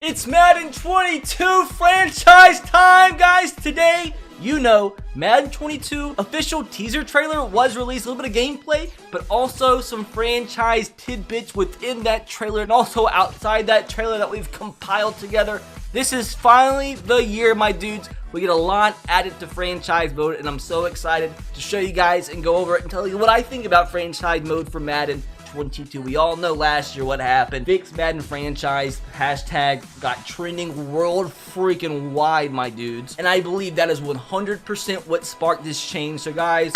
It's Madden 22 franchise time, guys. Today, you know, Madden 22 official teaser trailer was released. A little bit of gameplay, but also some franchise tidbits within that trailer and also outside that trailer that we've compiled together. This is finally the year, my dudes. We get a lot added to franchise mode, and I'm so excited to show you guys and go over it and tell you what I think about franchise mode for Madden 22. We all know last year what happened. Fix Madden franchise hashtag got trending world freaking wide, my dudes. And I believe that is 100% what sparked this change. So guys,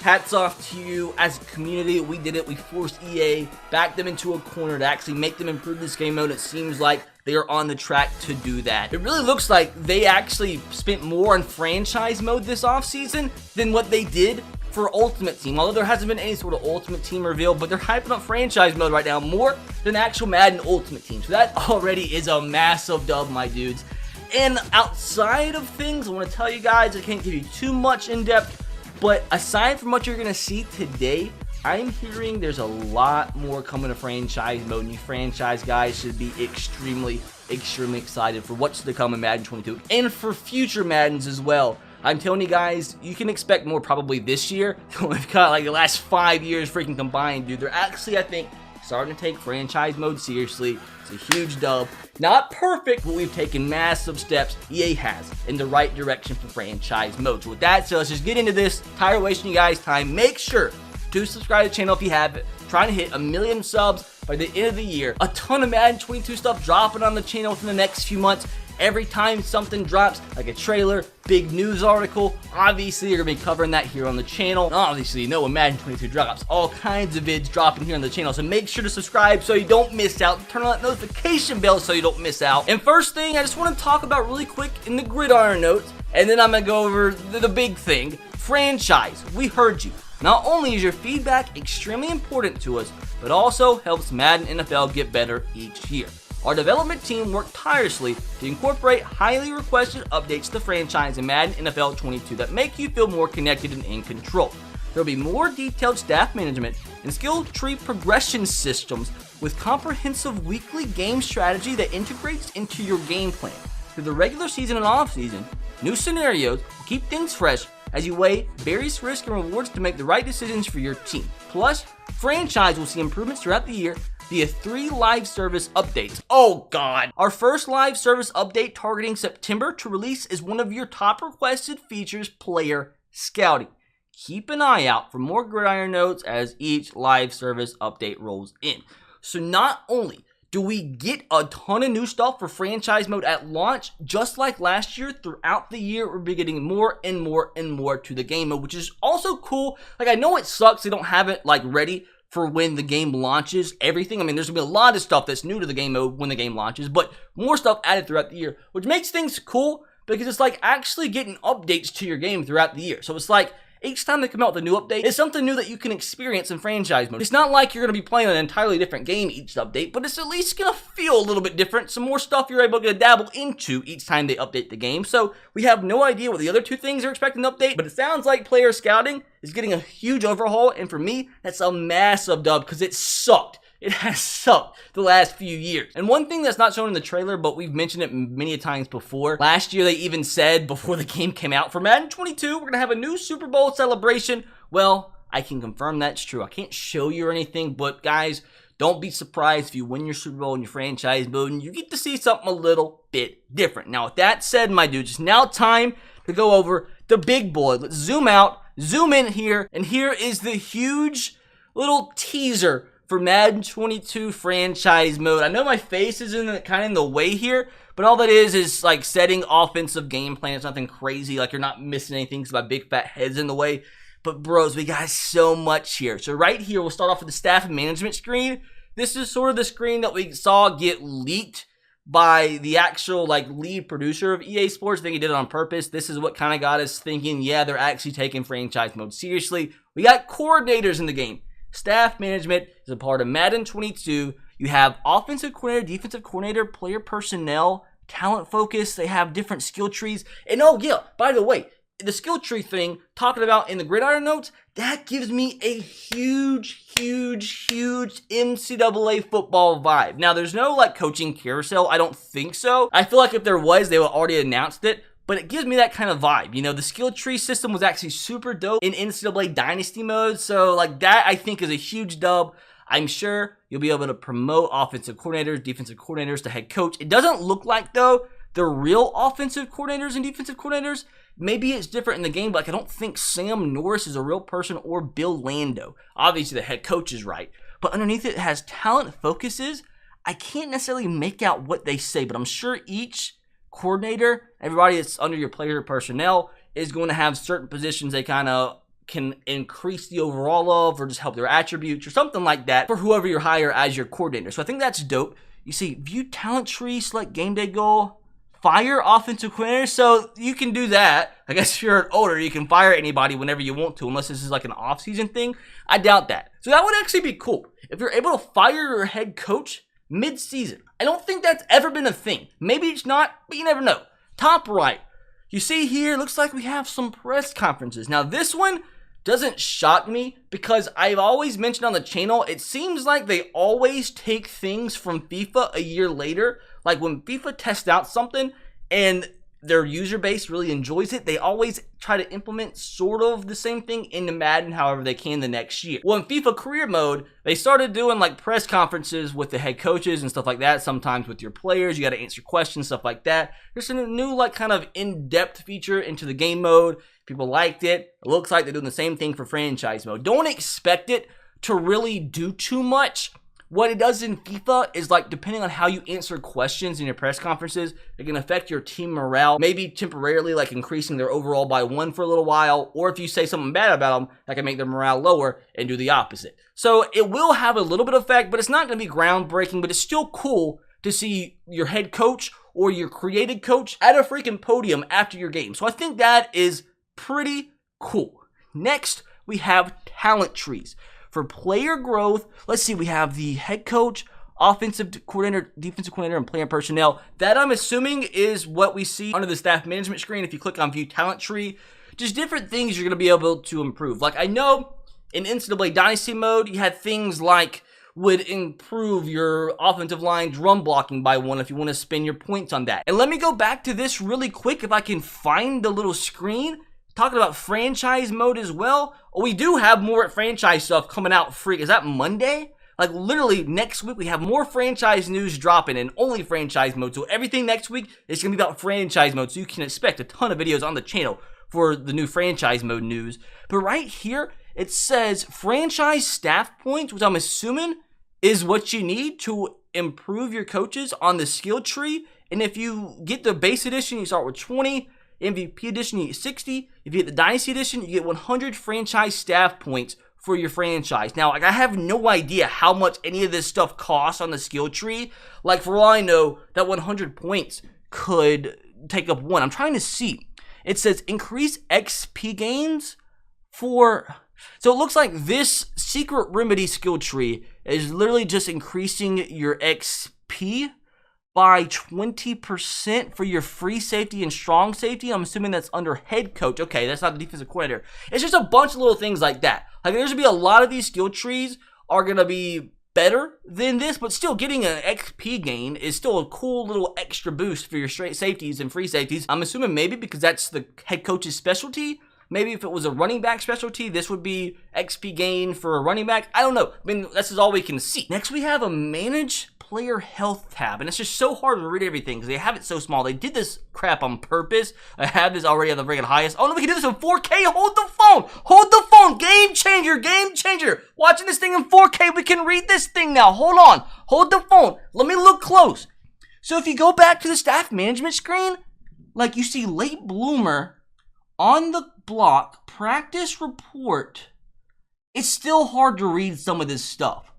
hats off to you as a community. We did it. We forced EA, backed them into a corner to actually make them improve this game mode. It seems like they are on the track to do that. It really looks like they actually spent more on franchise mode this offseason than what they did for Ultimate Team. Although there hasn't been any sort of Ultimate Team reveal, but they're hyping up franchise mode right now more than actual Madden Ultimate Team. So that already is a massive dub, my dudes. And outside of things, I want to tell you guys, I can't give you too much in depth, but aside from what you're going to see today, I'm hearing there's a lot more coming to franchise mode, and you franchise guys should be extremely excited for what's to come in Madden 22 and for future Maddens as well. I'm telling you guys, you can expect more probably this year. We've got like the last 5 years freaking combined, dude. They're actually, I think, starting to take franchise mode seriously. It's a huge dub. Not perfect, but we've taken massive steps, EA has, in the right direction for franchise mode. So with that said, let's just get into this. Tired of wasting you guys' time. Make sure to subscribe to the channel if you haven't. Trying to hit 1 million subs by the end of the year. A ton of Madden 22 stuff dropping on the channel within the next few months. Every time something drops, like a trailer, big news article, obviously you're going to be covering that here on the channel. And obviously, you know when Madden 22 drops, all kinds of vids dropping here on the channel. So make sure to subscribe so you don't miss out. Turn on that notification bell so you don't miss out. And first thing, I just want to talk about really quick in the Gridiron notes, and then I'm going to go over the big thing. Franchise, we heard you. Not only is your feedback extremely important to us, but also helps Madden NFL get better each year. Our development team worked tirelessly to incorporate highly requested updates to the franchise in Madden NFL 22 that make you feel more connected and in control. There will be more detailed staff management and skill tree progression systems with comprehensive weekly game strategy that integrates into your game plan. Through the regular season and off season, new scenarios will keep things fresh as you weigh various risks and rewards to make the right decisions for your team. Plus, franchise will see improvements throughout the year via 3 live service updates. Oh god! Our first live service update targeting September to release is one of your top requested features, player scouting. Keep an eye out for more Gridiron notes as each live service update rolls in. So not only do we get a ton of new stuff for franchise mode at launch, just like last year, throughout the year, we're getting more and more and more to the game mode, which is also cool. Like, I know it sucks they don't have it, like, ready for when the game launches, everything. I mean, there's gonna be a lot of stuff that's new to the game mode when the game launches, but more stuff added throughout the year, which makes things cool because it's like actually getting updates to your game throughout the year. So it's like, each time they come out with a new update, it's something new that you can experience in franchise mode. It's not like you're going to be playing an entirely different game each update, but it's at least going to feel a little bit different. Some more stuff you're able to dabble into each time they update the game. So we have no idea what the other 2 things are expecting to update, but it sounds like player scouting is getting a huge overhaul. And for me, that's a massive dub because it sucked. It has sucked the last few years. And one thing that's not shown in the trailer, but we've mentioned it many times before. Last year, they even said before the game came out, for Madden 22, we're going to have a new Super Bowl celebration. Well, I can confirm that's true. I can't show you or anything, but guys, don't be surprised if you win your Super Bowl in your franchise mode and you get to see something a little bit different. Now, with that said, my dudes, it's now time to go over the big boy. Let's zoom out, zoom in here, and here is the huge little teaser for Madden 22 franchise mode. I know my face is kind of in the way here, but all that is like setting offensive game plan. It's nothing crazy, like you're not missing anything because my big fat head's in the way. But bros, we got so much here. So right here, we'll start off with the staff and management screen. This is sort of the screen that we saw get leaked by the actual like lead producer of EA Sports. I think he did it on purpose. This is what kind of got us thinking, yeah, they're actually taking franchise mode seriously. We got coordinators in the game. Staff management is a part of Madden 22. You have offensive coordinator, defensive coordinator, player personnel, talent focus. They have different skill trees. And oh yeah, by the way, the skill tree thing, talking about in the Gridiron notes, that gives me a huge NCAA football vibe. Now, there's no like coaching carousel. I don't think so. I feel like if there was, they would already announced it. But it gives me that kind of vibe. You know, the skill tree system was actually super dope in NCAA Dynasty mode. So like that, I think, is a huge dub. I'm sure you'll be able to promote offensive coordinators, defensive coordinators to head coach. It doesn't look like, though, the real offensive coordinators and defensive coordinators. Maybe it's different in the game, but like, I don't think Sam Norris is a real person or Bill Lando. Obviously, the head coach is right. But underneath it has talent focuses. I can't necessarily make out what they say, but I'm sure each coordinator, everybody that's under your player personnel, is going to have certain positions they kind of can increase the overall of, or just help their attributes or something like that for whoever you hire as your coordinator. So I think that's dope. You see, view talent tree, select game day goal, fire offensive coordinator. So you can do that. I guess if you're an older, you can fire anybody whenever you want to, unless this is like an off-season thing. I doubt that. So that would actually be cool. If you're able to fire your head coach mid-season. I don't think that's ever been a thing. Maybe it's not, but you never know. Top right. You see here, looks like we have some press conferences. Now this one doesn't shock me because I've always mentioned on the channel, it seems like they always take things from FIFA a year later. Like when FIFA tests out something and their user base really enjoys it, they always try to implement sort of the same thing into Madden however they can the next year. Well, in FIFA career mode, they started doing like press conferences with the head coaches and stuff like that, sometimes with your players. You got to answer questions, stuff like that. There's a new like kind of in-depth feature into the game mode. People liked it. It looks like they're doing the same thing for franchise mode. Don't expect it to really do too much. What it does in FIFA is, like, depending on how you answer questions in your press conferences, it can affect your team morale, maybe temporarily, like increasing their overall by 1 for a little while, or if you say something bad about them, that can make their morale lower and do the opposite. So it will have a little bit of effect, but it's not going to be groundbreaking, but it's still cool to see your head coach or your created coach at a freaking podium after your game. So I think that is pretty cool. Next, we have talent trees. For player growth, let's see, we have the head coach, offensive coordinator, defensive coordinator, and player personnel. That I'm assuming is what we see under the staff management screen. If you click on view talent tree, just different things you're going to be able to improve. Like I know in NCAA Dynasty mode, you had things like would improve your offensive line's run blocking by 1 if you want to spend your points on that. And let me go back to this really quick if I can find the little screen. Talking about franchise mode as well. We do have more franchise stuff coming out free. Is that Monday? Like literally next week we have more franchise news dropping and only franchise mode. So everything next week is going to be about franchise mode. So you can expect a ton of videos on the channel for the new franchise mode news. But right here it says franchise staff points, which I'm assuming is what you need to improve your coaches on the skill tree. And if you get the base edition, you start with 20. MVP edition, you get 60. If you get the Dynasty edition, you get 100 franchise staff points for your franchise. Now, like, I have no idea how much any of this stuff costs on the skill tree. Like, for all I know, that 100 points could take up 1. I'm trying to see. It says increase XP gains for... So it looks like this secret remedy skill tree is literally just increasing your XP by 20% for your free safety and strong safety. I'm assuming that's under head coach. Okay, that's not the defensive coordinator. It's just a bunch of little things like that. Like there's gonna be a lot of these skill trees are gonna be better than this, but still getting an XP gain is still a cool little extra boost for your straight safeties and free safeties. I'm assuming maybe because that's the head coach's specialty. Maybe if it was a running back specialty, this would be XP gain for a running back. I don't know. I mean, this is all we can see. Next, we have a manage player health tab, and it's just so hard to read everything because they have it so small. They did this crap on purpose. I have this already at the freaking highest. Oh no, we can do this in 4K. Hold the phone. Hold the phone. Game changer. Game changer. Watching this thing in 4K, we can read this thing now. Hold on. Hold the phone. Let me look close. So if you go back to the staff management screen, like you see late bloomer on the block, practice report, it's still hard to read some of this stuff.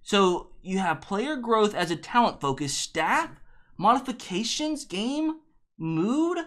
So you have player growth as a talent focus, staff, modifications, game, mood,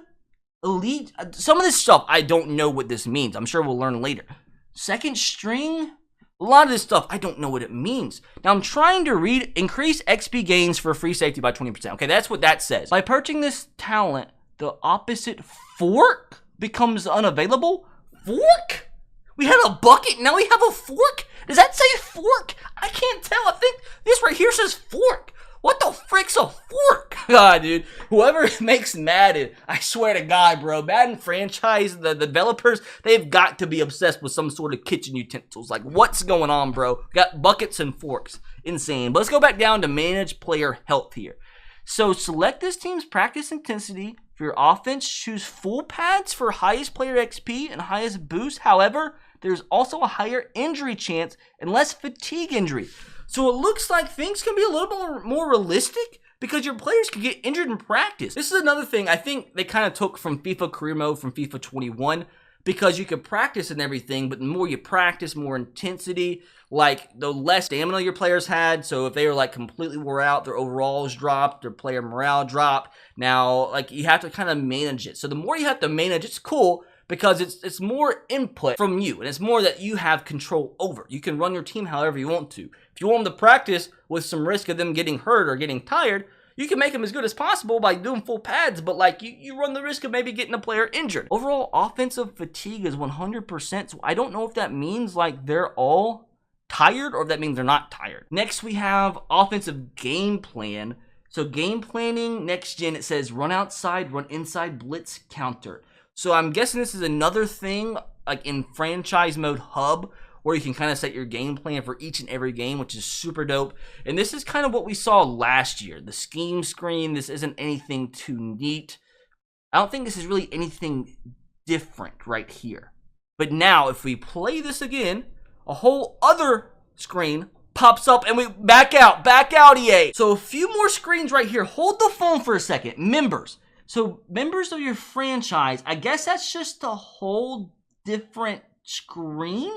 elite. Some of this stuff, I don't know what this means. I'm sure we'll learn later. Second string, a lot of this stuff, I don't know what it means. Now I'm trying to read increase XP gains for free safety by 20%. Okay, that's what that says. By purchasing this talent, the opposite fork becomes unavailable. Fork? We had a bucket, now we have a fork? Does that say fork? I can't tell. I think this right here says fork. What the frick's a fork? God, dude. Whoever makes Madden, I swear to God, bro. Madden franchise, the developers, they've got to be obsessed with some sort of kitchen utensils. Like, what's going on, bro? We got buckets and forks. Insane. But let's go back down to manage player health here. So select this team's practice intensity. For your offense, choose full pads for highest player XP and highest boost. However, there's also a higher injury chance and less fatigue injury. So it looks like things can be a little more realistic because your players can get injured in practice. This is another thing I think they kind of took from FIFA Career Mode from FIFA 21 because you could practice and everything, but the more you practice, more intensity, like the less stamina your players had. So if they were like completely wore out, their overalls dropped, their player morale dropped. Now, like you have to kind of manage it. So the more you have to manage, it's cool. Because it's more input from you, and it's more that you have control over. You can run your team however you want to. If you want them to practice with some risk of them getting hurt or getting tired, you can make them as good as possible by doing full pads, but like you run the risk of maybe getting a player injured. Overall, offensive fatigue is 100%, so I don't know if that means like they're all tired or if that means they're not tired. Next, we have offensive game plan. So game planning, next gen, it says run outside, run inside, blitz, counter. So I'm guessing this is another thing like in franchise mode hub where you can kind of set your game plan for each and every game, which is super dope. And this is kind of what we saw last year. The scheme screen, this isn't anything too neat. I don't think this is really anything different right here. But now if we play this again, a whole other screen pops up and we back out EA. So a few more screens right here. Hold the phone for a second. Members. So members of your franchise, I guess that's just a whole different screen.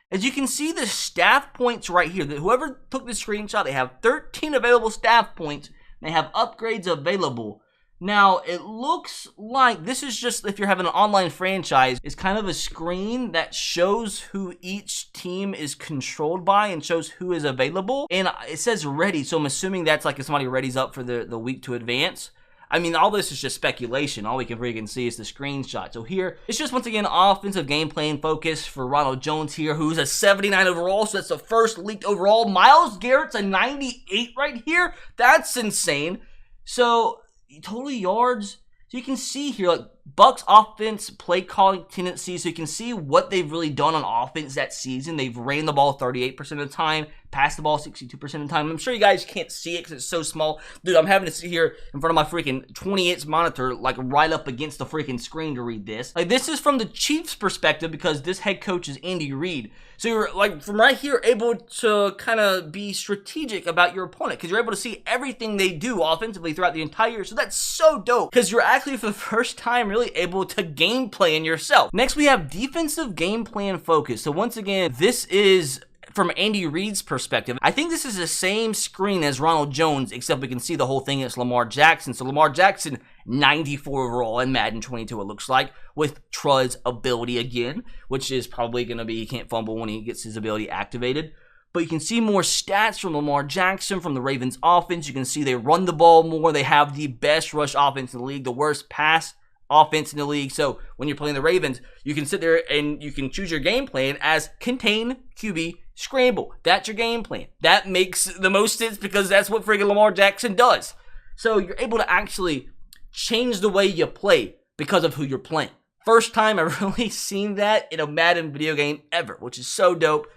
As you can see the staff points right here. Whoever took the screenshot, they have 13 available staff points. They have upgrades available. Now, it looks like this is just, if you're having an online franchise, it's kind of a screen that shows who each team is controlled by and shows who is available. And it says ready, so I'm assuming that's like if somebody readies up for the week to advance. I mean, all this is just speculation. All we can freaking see is the screenshot. So here, it's just once again offensive game plan focus for Ronald Jones here, who's a 79 overall, so that's the first leaked overall. Myles Garrett's a 98 right here. That's insane. So, total yards. So you can see here, like, Bucs offense play calling tendencies. So you can see what they've really done on offense that season. They've ran the ball 38% of the time, passed the ball 62% of the time. I'm sure you guys can't see it because it's so small. Dude, I'm having to sit here in front of my freaking 20-inch monitor, like right up against the freaking screen to read this. Like, this is from the Chiefs' perspective because this head coach is Andy Reid. So you're, like, from right here, able to kind of be strategic about your opponent because you're able to see everything they do offensively throughout the entire year. So that's so dope because you're actually, for the first time, really able to game plan yourself. Next, we have defensive game plan focus. So once again, this is from Andy Reid's perspective. I think this is the same screen as Ronald Jones, except we can see the whole thing is Lamar Jackson. So Lamar Jackson, 94 overall in Madden 22, it looks like, with Trud's ability again, which is probably going to be he can't fumble when he gets his ability activated. But you can see more stats from Lamar Jackson from the Ravens offense. You can see they run the ball more. They have the best rush offense in the league, the worst pass offense in the league. So when you're playing the Ravens, you can sit there and you can choose your game plan as contain, QB, scramble. That's your game plan. That makes the most sense because that's what freaking Lamar Jackson does. So you're able to actually change the way you play because of who you're playing. First time I've really seen that in a Madden video game ever, which is so dope.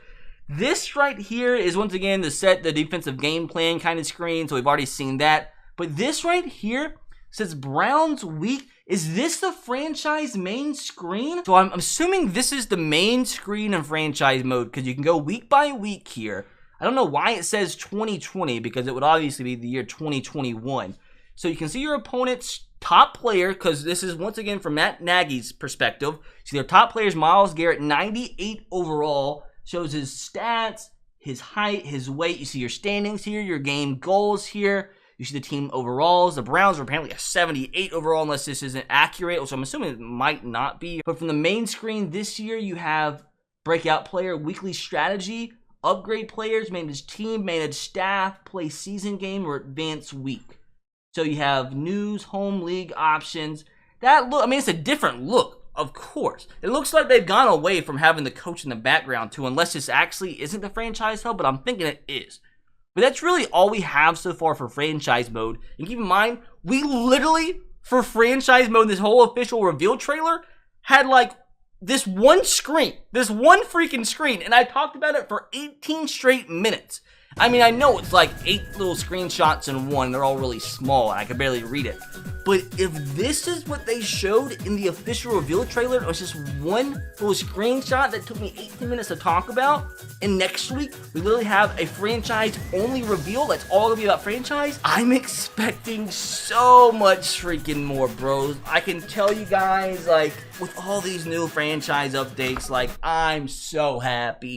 This right here is once again the defensive game plan kind of screen. So we've already seen that. But this right here says Browns week. Is this the franchise main screen? So I'm assuming this is the main screen in franchise mode because you can go week by week here. I don't know why it says 2020 because it would obviously be the year 2021. So you can see your opponent's top player because this is once again from Matt Nagy's perspective. See their top player is Myles Garrett, 98 overall. Shows his stats, his height, his weight. You see your standings here, your game goals here. You see the team overalls. The Browns are apparently a 78 overall unless this isn't accurate. So I'm assuming it might not be. But from the main screen this year, you have breakout player, weekly strategy, upgrade players, manage team, manage staff, play season game, or advance week. So you have news, home league options. That look, I mean, it's a different look Of course. It looks like they've gone away from having the coach in the background too, unless this actually isn't the franchise hub, but I'm thinking it is. But that's really all we have so far for franchise mode. And keep in mind, we literally, for franchise mode, this whole official reveal trailer, had like this one screen. This one freaking screen. And I talked about it for 18 straight minutes. I mean, I know it's like 8 little screenshots in one. They're all really small and I can barely read it. But if this is what they showed in the official reveal trailer, it was just one little screenshot that took me 18 minutes to talk about, and next week we literally have a franchise-only reveal that's all gonna be about franchise, I'm expecting so much freaking more, bros. I can tell you guys, like, with all these new franchise updates, like, I'm so happy.